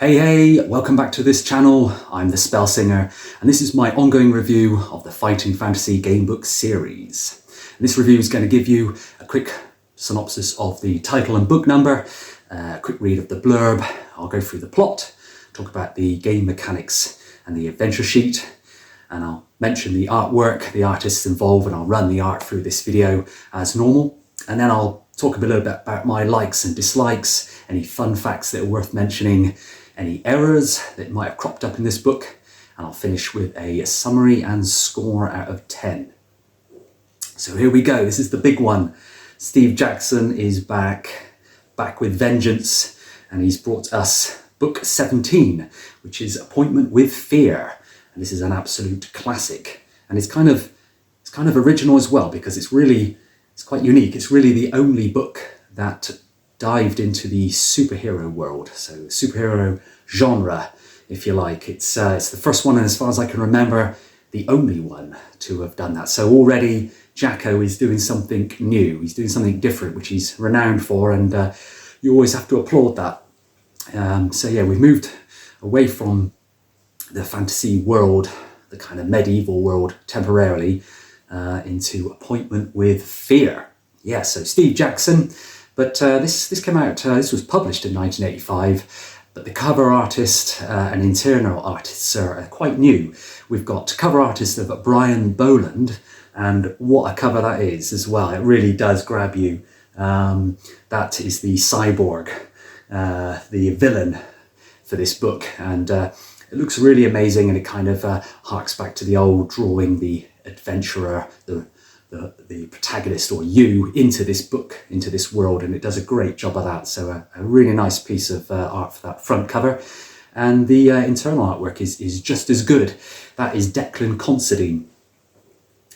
Hey, welcome back to this channel. I'm the Spell Singer, and this is my ongoing review of the Fighting Fantasy Gamebook series. And this review is going to give you a quick synopsis of the title and book number, a quick read of the blurb. I'll go through the plot, talk about the game mechanics and the adventure sheet, and I'll mention the artwork, the artists involved, and I'll run the art through this video as normal. And then I'll talk a little bit about my likes and dislikes, any fun facts that are worth mentioning, any errors that might have cropped up in this book, and I'll finish with a summary and score out of 10. So here we go, this is the big one. Steve Jackson is back with vengeance, and he's brought us book 17, which is Appointment with Fear. And this is an absolute classic, and it's kind of original as well, because it's quite unique. It's really the only book that dived into the superhero world, so superhero genre, if you like. It's the first one, and as far as I can remember, the only one to have done that. So already Jacko is doing something new. He's doing something different, which he's renowned for, and you always have to applaud that. So yeah, we've moved away from the fantasy world, the kind of medieval world temporarily, into Appointment with Fear. Yeah, so Steve Jackson. But this came out, this was published in 1985, but the cover artist and internal artists are quite new. We've got cover artist of Brian Boland, and what a cover that is as well. It really does grab you. That is the Cyborg, the villain for this book, and it looks really amazing, and it kind of harks back to the old drawing the adventurer, the protagonist or you into this book, into this world, and it does a great job of that. So a really nice piece of art for that front cover, and the internal artwork is just as good. That is Declan Considine,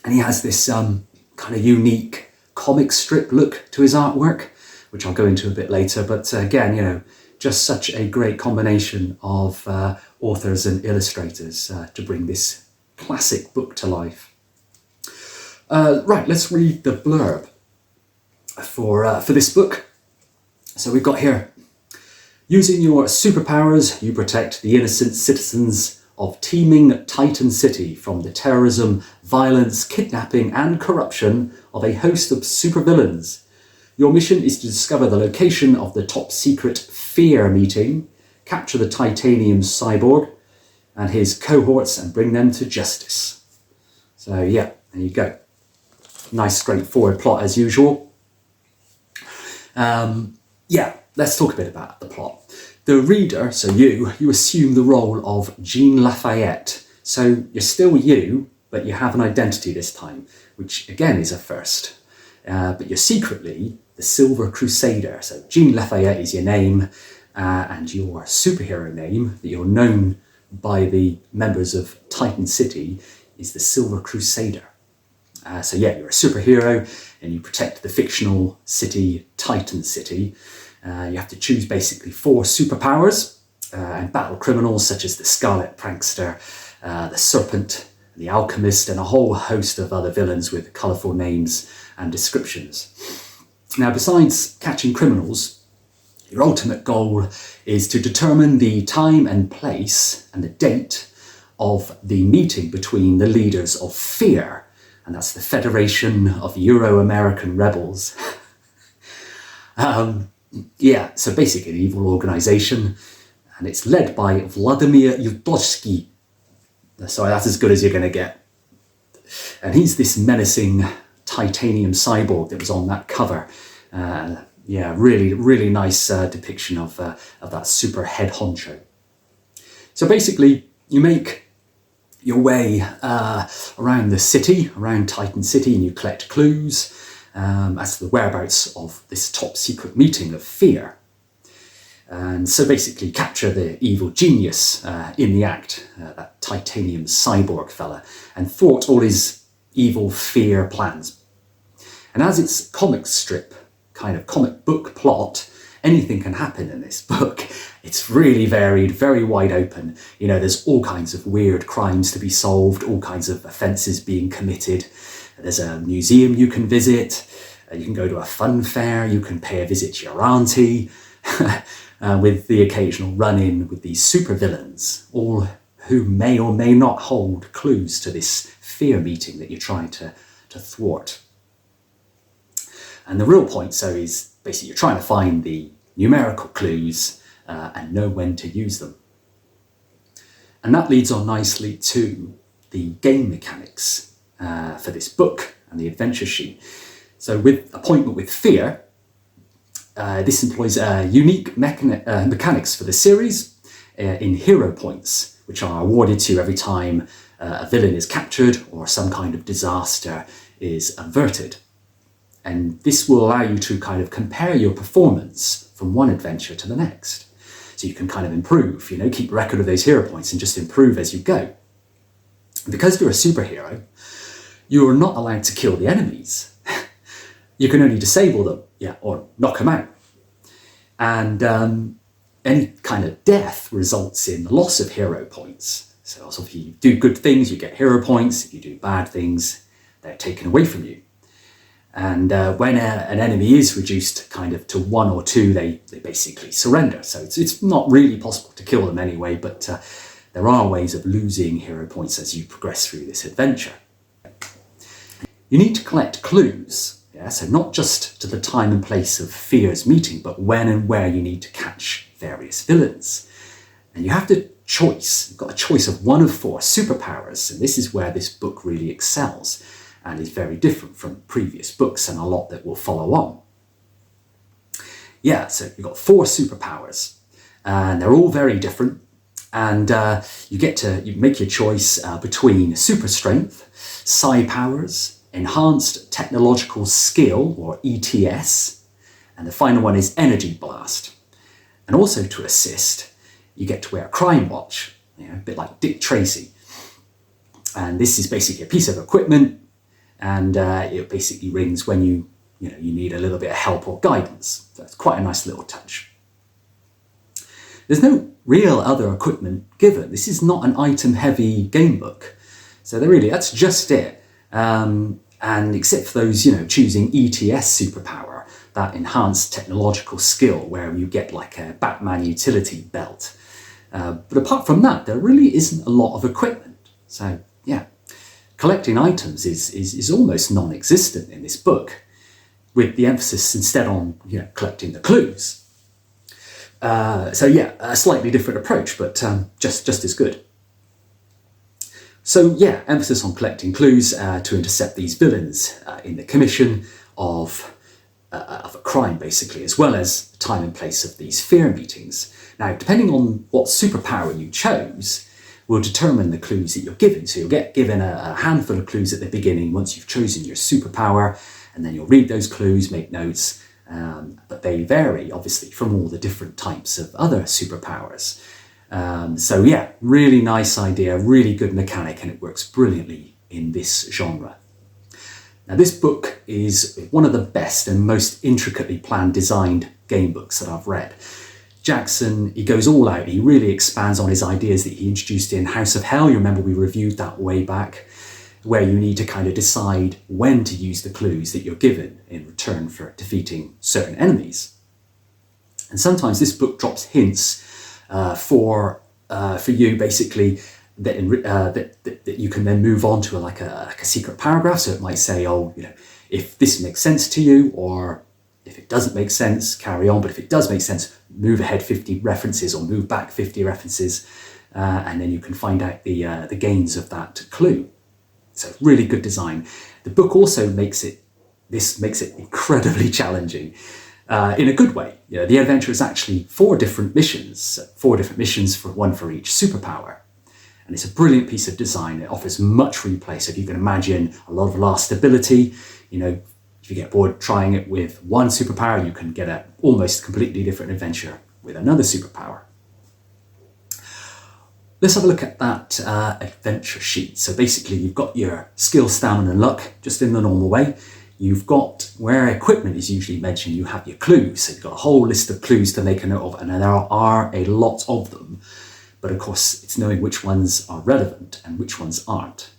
and he has this kind of unique comic strip look to his artwork, which I'll go into a bit later. But again, you know, just such a great combination of authors and illustrators to bring this classic book to life. Right, let's read the blurb for this book. So we've got here: using your superpowers, you protect the innocent citizens of teeming Titan City from the terrorism, violence, kidnapping and corruption of a host of supervillains. Your mission is to discover the location of the top secret F.E.A.R meeting, capture the Titanium Cyborg and his cohorts, and bring them to justice. So yeah, there you go. Nice straightforward plot as usual. Yeah, let's talk a bit about the plot. The reader, so you assume the role of Jean Lafayette. So you're still you, but you have an identity this time, which again is a first. But you're secretly the Silver Crusader. So Jean Lafayette is your name, and your superhero name that you're known by the members of Titan City is the Silver Crusader. So yeah, you're a superhero and you protect the fictional city, Titan City. You have to choose basically 4 superpowers and battle criminals such as the Scarlet Prankster, the Serpent, the Alchemist, and a whole host of other villains with colourful names and descriptions. Now, besides catching criminals, your ultimate goal is to determine the time and place and the date of the meeting between the leaders of F.E.A.R, and that's the Federation of Euro-American Rebels. Yeah, so basically an evil organisation, and it's led by Vladimir Yutovsky. Sorry, that's as good as you're going to get. And he's this menacing Titanium Cyborg that was on that cover. Yeah, really nice depiction of that super head honcho. So basically, you make your way around the city, around Titan City, and you collect clues as to the whereabouts of this top secret meeting of F.E.A.R. And so basically capture the evil genius in the act, that Titanium Cyborg fella, and thwart all his evil F.E.A.R plans. And as it's comic strip, kind of comic book plot, anything can happen in this book. It's really varied, very wide open. You know, there's all kinds of weird crimes to be solved, all kinds of offences being committed. There's a museum you can visit. You can go to a fun fair. You can pay a visit to your auntie. with the occasional run-in with these supervillains, all who may or may not hold clues to this F.E.A.R meeting that you're trying to thwart. And the real point, so, is basically you're trying to find the numerical clues and know when to use them. And that leads on nicely to the game mechanics for this book and the adventure sheet. So with Appointment with F.E.A.R, this employs unique mechanics for the series in hero points, which are awarded to you every time a villain is captured or some kind of disaster is averted. And this will allow you to kind of compare your performance from one adventure to the next. So you can kind of improve, keep record of those hero points and just improve as you go. Because you're a superhero, you're not allowed to kill the enemies. You can only disable them, or knock them out. And any kind of death results in the loss of hero points. So also if you do good things, you get hero points. If you do bad things, they're taken away from you. And when an enemy is reduced kind of to 1 or 2, they basically surrender. So it's not really possible to kill them anyway, but there are ways of losing hero points as you progress through this adventure. You need to collect clues, so not just to the time and place of F.E.A.R's meeting, but when and where you need to catch various villains. And you have to choice. You've got a choice of 1 of 4 superpowers, and this is where this book really excels and is very different from previous books and a lot that will follow on. So you've got 4 superpowers, and they're all very different. And you make your choice between super strength, psi powers, enhanced technological skill, or ETS, and the final one is energy blast. And also to assist, you get to wear a crime watch, a bit like Dick Tracy. And this is basically a piece of equipment, and it basically rings when you need a little bit of help or guidance. So it's quite a nice little touch. There's no real other equipment given. This is not an item-heavy game book. So that's just it. And except for those, choosing ETS superpower, that enhanced technological skill where you get like a Batman utility belt. But apart from that, there really isn't a lot of equipment. So collecting items is almost non-existent in this book, with the emphasis instead on collecting the clues. A slightly different approach, but just as good. So emphasis on collecting clues to intercept these villains in the commission of a crime, basically, as well as the time and place of these F.E.A.R meetings. Now, depending on what superpower you chose, will determine the clues that you're given. So you'll get given a handful of clues at the beginning once you've chosen your superpower, and then you'll read those clues, make notes, but they vary, obviously, from all the different types of other superpowers. Really nice idea, really good mechanic, and it works brilliantly in this genre. Now, this book is one of the best and most intricately planned designed game books that I've read. Jackson, he goes all out. He really expands on his ideas that he introduced in House of Hell. You remember we reviewed that way back, where you need to kind of decide when to use the clues that you're given in return for defeating certain enemies. And sometimes this book drops hints for you, basically, that you can then move on to like a secret paragraph. So it might say, if this makes sense to you, or if it doesn't make sense, carry on. But if it does make sense, move ahead 50 references or move back 50 references, and then you can find out the gains of that clue. So really good design. The book also makes it incredibly challenging in a good way. The adventure is actually 4 different missions for one for each superpower. And it's a brilliant piece of design. It offers much replay. So if you can imagine a lot of last ability, if you get bored trying it with one superpower, you can get an almost completely different adventure with another superpower. Let's have a look at that adventure sheet. So basically you've got your skill, stamina and luck just in the normal way. You've got, where equipment is usually mentioned, you have your clues. So you've got a whole list of clues to make a note of, and there are a lot of them. But of course, it's knowing which ones are relevant and which ones aren't.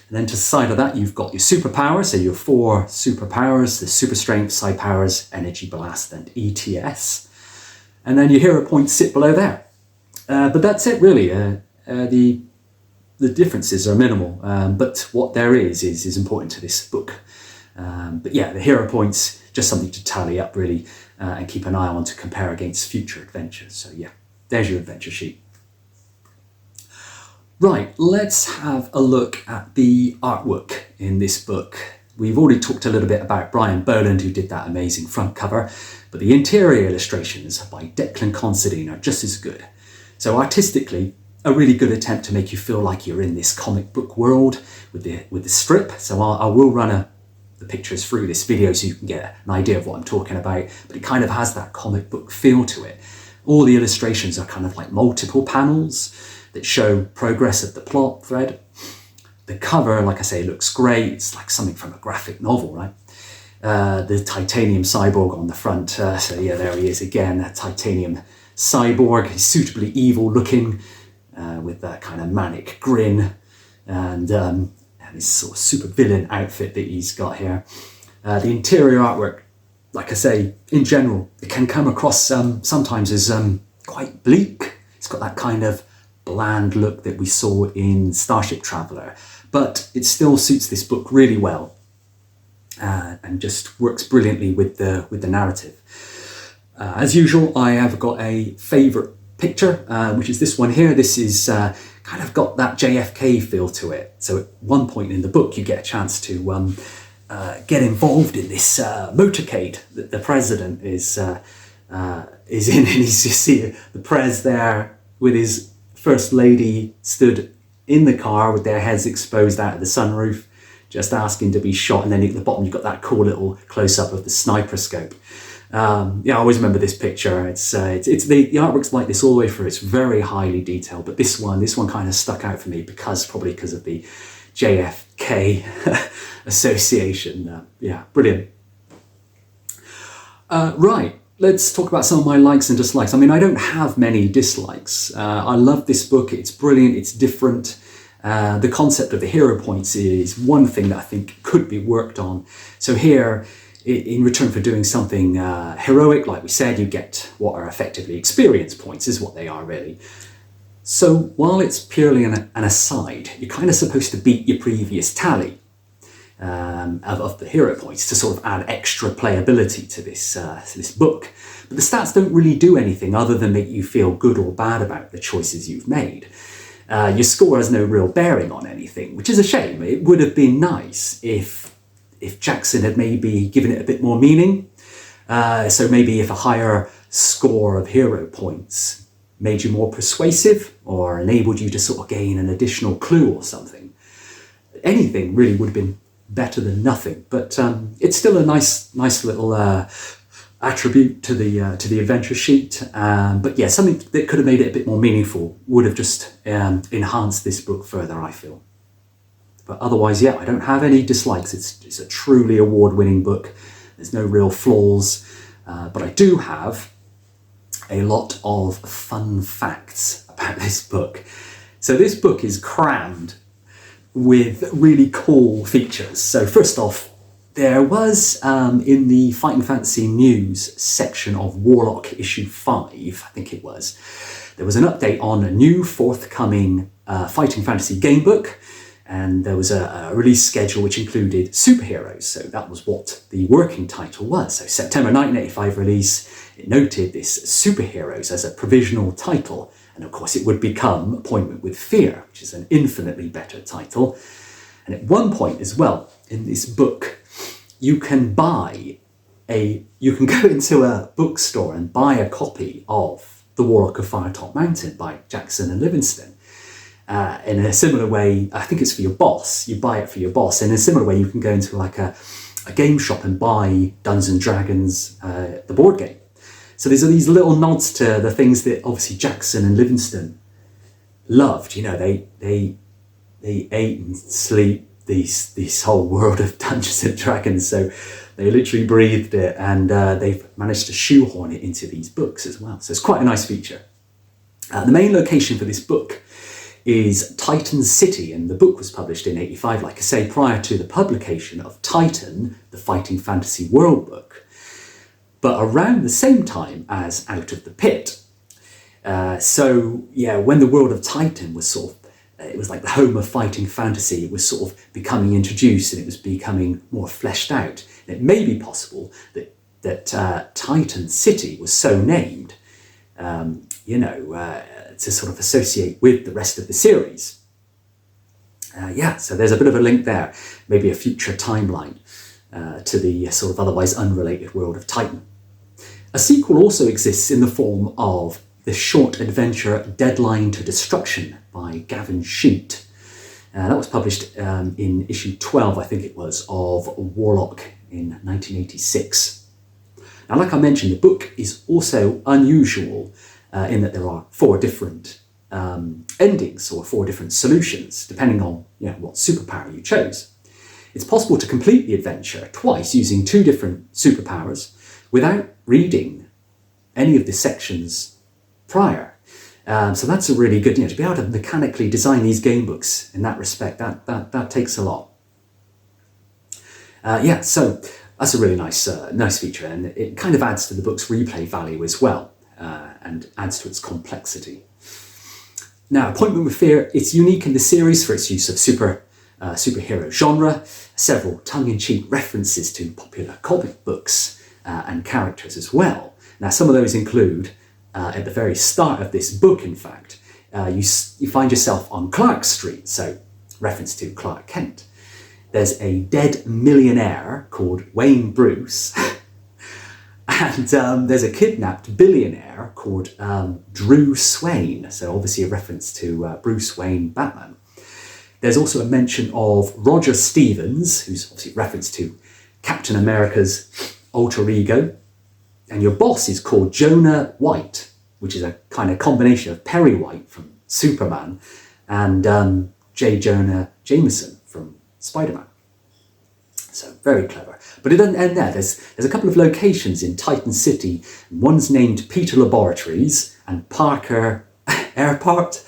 And then to the side of that, you've got your superpowers. So your 4 superpowers, the super strength, psi powers, energy blast, and ETS. and then your hero points sit below there. But that's it really. The differences are minimal, but what there is important to this book. But yeah, the hero points, just something to tally up really, and keep an eye on to compare against future adventures. So yeah, there's your adventure sheet. Right, let's have a look at the artwork in this book. We've already talked a little bit about Brian Boland, who did that amazing front cover, but the interior illustrations by Declan Considine are just as good. So artistically, a really good attempt to make you feel like you're in this comic book world with the strip. So I will run the pictures through this video so you can get an idea of what I'm talking about, but it kind of has that comic book feel to it. All the illustrations are kind of like multiple panels that show progress of the plot thread. The cover, like I say, looks great. It's like something from a graphic novel, right? The Titanium Cyborg on the front. So yeah, there he is again, that Titanium Cyborg. He's suitably evil looking, with that kind of manic grin and his sort of super villain outfit that he's got here. The interior artwork, like I say, in general, it can come across sometimes as quite bleak. It's got that kind of bland look that we saw in Starship Traveller, but it still suits this book really well, and just works brilliantly with the narrative. As usual, I have got a favourite picture, which is this one here. This is kind of got that JFK feel to it. So at one point in the book, you get a chance to get involved in this motorcade that the president is in, and you see the Prez there with his First Lady stood in the car with their heads exposed out of the sunroof, just asking to be shot. And then at the bottom, you've got that cool little close-up of the sniper scope. Yeah, I always remember this picture. It's the artwork's like this all the way through. It's very highly detailed, but this one kind of stuck out for me probably because of the JFK association. Yeah, brilliant. Right, let's talk about some of my likes and dislikes. I mean, I don't have many dislikes. I love this book. It's brilliant. It's different. The concept of the hero points is one thing that I think could be worked on. So here, in return for doing something heroic, like we said, you get what are effectively experience points, is what they are really. So while it's purely an aside, you're kind of supposed to beat your previous tally of the hero points to sort of add extra playability to this book. But the stats don't really do anything other than make you feel good or bad about the choices you've made. Your score has no real bearing on anything, which is a shame. It would have been nice if Jackson had maybe given it a bit more meaning. So maybe if a higher score of hero points made you more persuasive or enabled you to sort of gain an additional clue or something. Anything really would have been better than nothing, but it's still a nice little attribute to the adventure sheet. But yeah, something that could have made it a bit more meaningful would have just enhanced this book further, I feel. But otherwise, yeah, I don't have any dislikes. It's a truly award-winning book. There's no real flaws, but I do have a lot of fun facts about this book. So this book is crammed with really cool features. So first off, there was, in the Fighting Fantasy News section of Warlock issue 5, I think it was, there was an update on a new forthcoming Fighting Fantasy Gamebook, and there was a release schedule which included superheroes. So that was what the working title was. So September 1985 release, it noted this superheroes as a provisional title. And of course it would become Appointment with F.E.A.R, which is an infinitely better title. And at one point as well, in this book, you can go into a bookstore and buy a copy of The Warlock of Firetop Mountain by Jackson and Livingston. In a similar way, I think it's for your boss, you buy it for your boss. In a similar way, you can go into like a game shop and buy Dungeons and Dragons, the board game. So there's these little nods to the things that obviously Jackson and Livingston loved. You know, they ate and sleep this whole world of Dungeons and Dragons. So they literally breathed it, and they've managed to shoehorn it into these books as well. So it's quite a nice feature. The main location for this book is Titan City, and the book was published in 85, like I say, prior to the publication of Titan, the Fighting Fantasy World book. but around the same time as Out of the Pit. So yeah, when the world of Titan was it was like the home of fighting fantasy, it was sort of becoming introduced and it was becoming more fleshed out. And it may be possible that Titan City was so named, to sort of associate with the rest of the series. So there's a bit of a link there, maybe a future timeline to the sort of otherwise unrelated world of Titan. A sequel also exists in the form of the short adventure Deadline to Destruction by Gavin Sheet. That was published in issue 12, I think it was, of Warlock in 1986. Now, like I mentioned, the book is also unusual in that there are 4 different endings or 4 different solutions, depending on what superpower you chose. It's possible to complete the adventure twice using 2 different superpowers without reading any of the sections prior. So that's a really good, to be able to mechanically design these game books in that respect, that takes a lot. So that's a really nice feature, and it kind of adds to the book's replay value as well, and adds to its complexity. Now, Appointment with Fear, it's unique in the series for its use of superhero genre, several tongue-in-cheek references to popular comic books and characters as well. Now, some of those include, at the very start of this book, in fact, you find yourself on Clark Street, so reference to Clark Kent. There's a dead millionaire called Wayne Bruce, and there's a kidnapped billionaire called Drew Swain, so obviously a reference to Bruce Wayne, Batman. There's also a mention of Roger Stevens, who's obviously a reference to Captain America's alter ego, and your boss is called Jonah White, which is a kind of combination of Perry White from Superman and J. Jonah Jameson from Spider-Man. So very clever. But it doesn't end there. There's a couple of locations in Titan City. One's named Peter Laboratories and Parker Airport.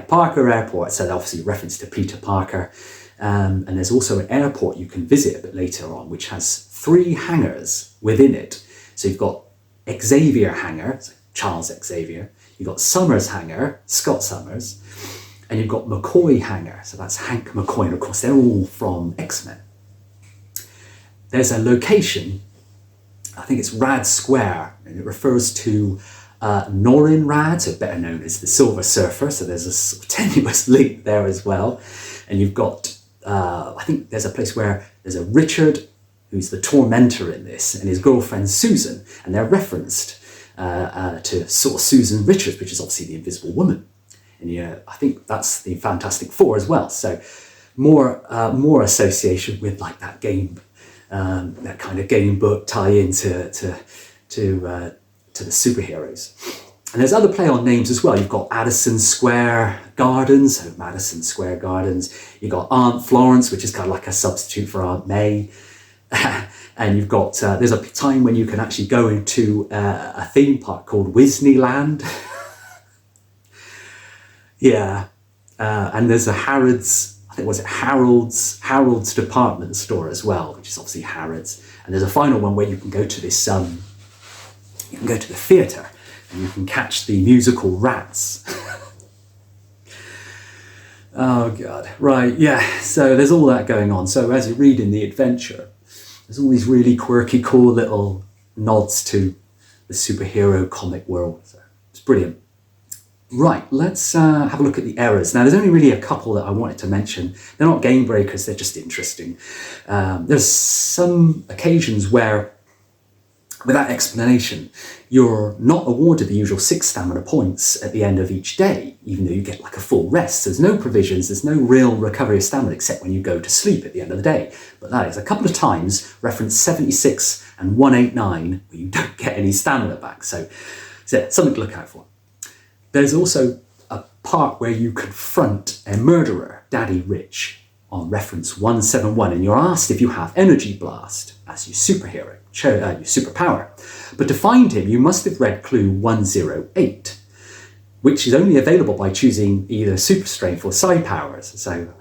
Parker Airport. So obviously a reference to Peter Parker. And there's also an airport you can visit a bit later on, which has 3 hangars within it. So you've got Xavier Hangar, so Charles Xavier. You've got Summers Hangar, Scott Summers. And you've got McCoy Hangar, so that's Hank McCoy. And of course, they're all from X-Men. There's a location, I think it's Rad Square, and it refers to Norin Rad, so better known as the Silver Surfer. So there's a sort of tenuous link there as well. And you've got, I think there's a place where there's a Richard, who's the tormentor in this, and his girlfriend Susan, and they're referenced to sort of Susan Richards, which is obviously the Invisible Woman. And I think that's the Fantastic Four as well. So more association with like that game, that kind of game book tie-in to the superheroes. And there's other play on names as well. You've got Addison Square Gardens, so Madison Square Gardens. You've got Aunt Florence, which is kind of like a substitute for Aunt May. And you've got, there's a time when you can actually go into a theme park called Disneyland. And there's a Harrods, I think, was it Harold's department store as well, which is obviously Harrods. And there's a final one where you can go to this, you can go to the theatre and you can catch the musical Rats. Oh God, right, so there's all that going on. So as you read in the adventure, there's all these really quirky, cool little nods to the superhero comic world. So it's brilliant. Right, let's have a look at the errors. Now, there's only really a couple that I wanted to mention. They're not game breakers, they're just interesting. There's some occasions where, without explanation, you're not awarded the usual 6 stamina points at the end of each day, even though you get like a full rest. So there's no provisions, there's no real recovery of stamina except when you go to sleep at the end of the day. But that is a couple of times, reference 76 and 189, where you don't get any stamina back. So something to look out for. There's also a part where you confront a murderer, Daddy Rich, on reference 171, and you're asked if you have Energy Blast as your superhero, your superpower. But to find him, you must have read clue 108, which is only available by choosing either super strength or psi powers. So,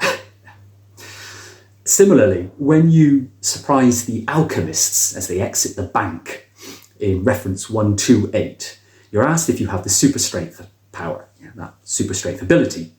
similarly, when you surprise the alchemists as they exit the bank, in reference 128, you're asked if you have the super strength power, that super strength ability.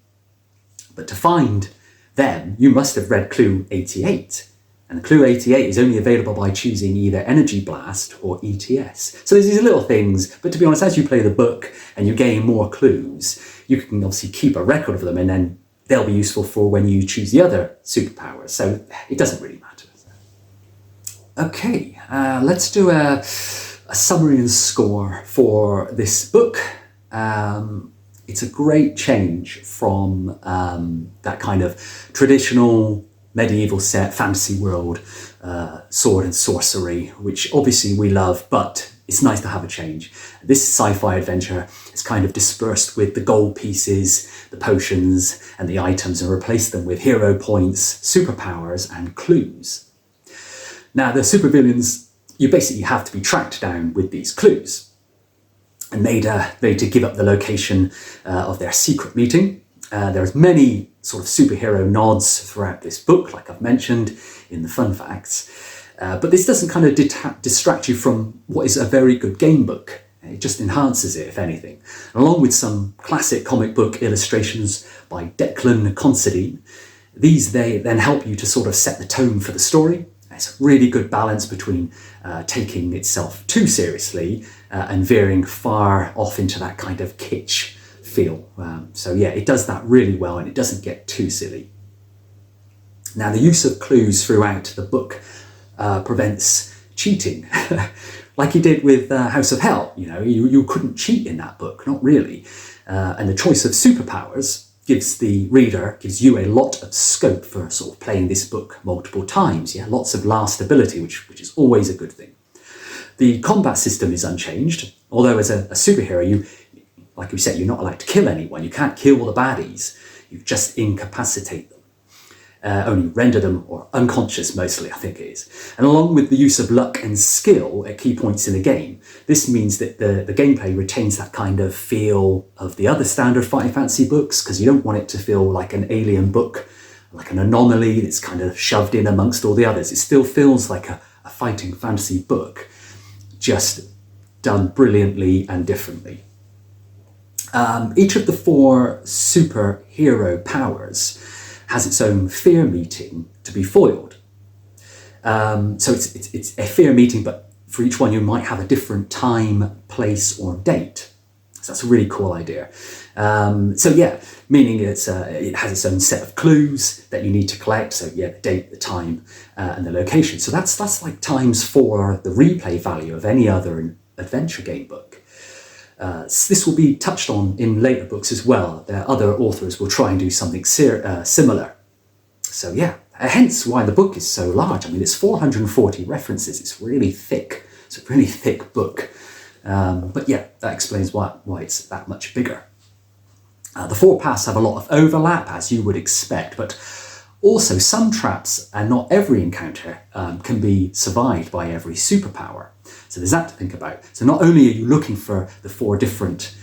But to find them, you must have read clue 88. And the clue 88 is only available by choosing either Energy Blast or ETS. So there's these little things, but to be honest, as you play the book and you gain more clues, you can obviously keep a record of them, and then they'll be useful for when you choose the other superpowers. So it doesn't really matter. Okay, let's do a summary and score for this book. It's a great change from that kind of traditional medieval set, fantasy world, sword and sorcery, which obviously we love, but it's nice to have a change. This sci-fi adventure is kind of dispersed with the gold pieces, the potions, and the items, and replaced them with hero points, superpowers, and clues. Now, the supervillains, you basically have to be tracked down with these clues, and made to give up the location of their secret meeting. There's many sort of superhero nods throughout this book, like I've mentioned in the fun facts. But this doesn't kind of distract you from what is a very good game book. It just enhances it, if anything. And along with some classic comic book illustrations by Declan Considine, they then help you to sort of set the tone for the story. It's a really good balance between taking itself too seriously and veering far off into that kind of kitsch feel. So yeah, it does that really well, and it doesn't get too silly. Now, the use of clues throughout the book prevents cheating. Like you did with House of Hell. You couldn't cheat in that book, not really. And the choice of superpowers gives you a lot of scope for sort of playing this book multiple times. Yeah, lots of lastability, which is always a good thing. The combat system is unchanged, although as a superhero, like we said, you're not allowed to kill anyone. You can't kill the baddies. You just incapacitate them. Only render them or unconscious mostly, I think it is. And along with the use of luck and skill at key points in the game, this means that the gameplay retains that kind of feel of the other standard Fighting Fantasy books, because you don't want it to feel like an alien book, like an anomaly that's kind of shoved in amongst all the others. It still feels like a Fighting Fantasy book, just done brilliantly and differently. Each of the 4 superhero powers has its own F.E.A.R meeting to be foiled. So it's a F.E.A.R meeting, but for each one you might have a different time, place, or date. So that's a really cool idea. So yeah, meaning it has its own set of clues that you need to collect. So yeah, the date, the time, and the location. So that's like times 4 the replay value of any other adventure game book. This will be touched on in later books as well. Other authors will try and do something similar. So yeah, hence why the book is so large. I mean, it's 440 references. It's really thick. It's a really thick book. But yeah, that explains why it's that much bigger. The 4 paths have a lot of overlap, as you would expect, but also some traps and not every encounter can be survived by every superpower. So there's that to think about. So not only are you looking for the 4 different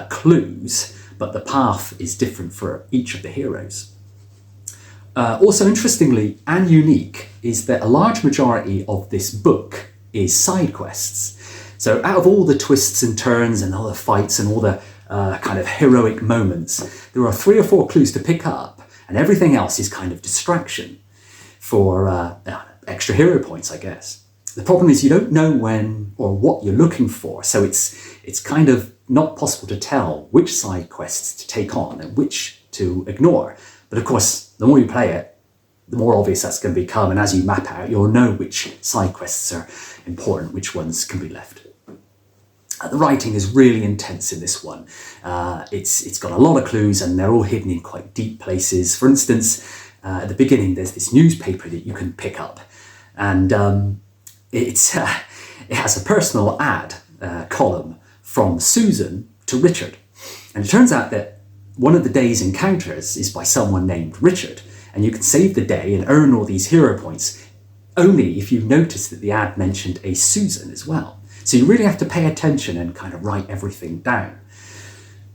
clues, but the path is different for each of the heroes. Also interestingly and unique is that a large majority of this book is side quests. So out of all the twists and turns and all the fights and all the kind of heroic moments, there are 3 or 4 clues to pick up, and everything else is kind of distraction for extra hero points, I guess. The problem is you don't know when or what you're looking for, so it's kind of not possible to tell which side quests to take on and which to ignore. But of course, the more you play it, the more obvious that's going to become, and as you map out, you'll know which side quests are important, which ones can be left. The writing is really intense in this one. It's got a lot of clues, and they're all hidden in quite deep places. For instance, at the beginning, there's this newspaper that you can pick up, and it has a personal ad column from Susan to Richard. And it turns out that one of the day's encounters is by someone named Richard, and you can save the day and earn all these hero points only if you notice that the ad mentioned a Susan as well. So you really have to pay attention and kind of write everything down.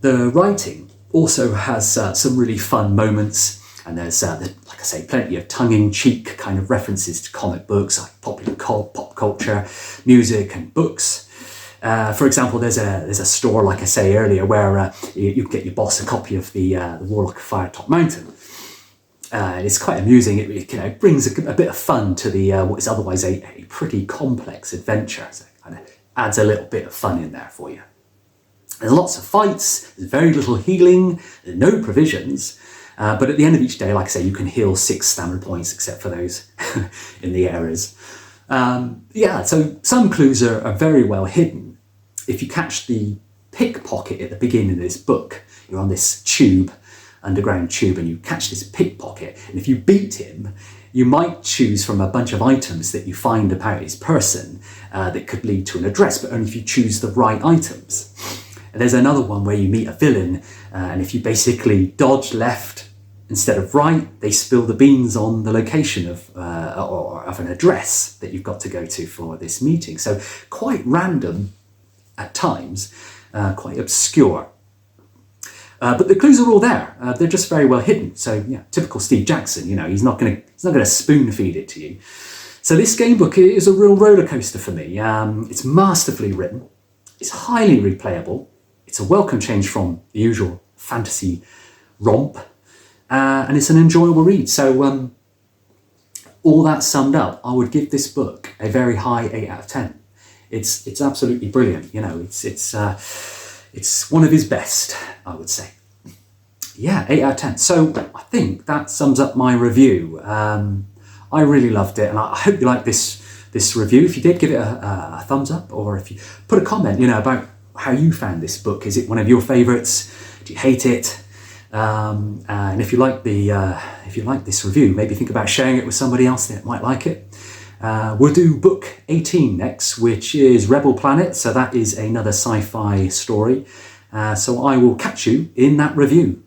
The writing also has some really fun moments, and there's, like I say, plenty of tongue-in-cheek kind of references to comic books, like popular pop culture, music, and books. For example, there's a store, like I say earlier, where you can get your boss a copy of the Warlock of Fire Top Mountain. It's quite amusing. It brings a bit of fun to the what is otherwise a pretty complex adventure. So it kind of adds a little bit of fun in there for you. There's lots of fights, there's very little healing, there's no provisions, but at the end of each day, like I say, you can heal 6 stamina points, except for those in the areas. So some clues are very well hidden. If you catch the pickpocket at the beginning of this book, you're on this underground tube, and you catch this pickpocket, and if you beat him, you might choose from a bunch of items that you find about his person that could lead to an address, but only if you choose the right items. And there's another one where you meet a villain, and if you basically dodge left instead of right, they spill the beans on the location of an address that you've got to go to for this meeting. So quite random at times, quite obscure. But the clues are all there. They're just very well hidden. So yeah, typical Steve Jackson. He's not going to spoon feed it to you. So this game book is a real roller coaster for me. It's masterfully written. It's highly replayable. It's a welcome change from the usual fantasy romp, and it's an enjoyable read. So all that summed up, I would give this book a very high 8 out of 10. It's absolutely brilliant. It's one of his best, I would say. Yeah, 8 out of 10. So I think that sums up my review. I really loved it, and I hope you like this review. If you did, give it a thumbs up, or if you put a comment, about how you found this book. Is it one of your favourites? Do you hate it? And if you like this review, maybe think about sharing it with somebody else that might like it. We'll do book 18 next, which is Rebel Planet. So that is another sci-fi story. So I will catch you in that review.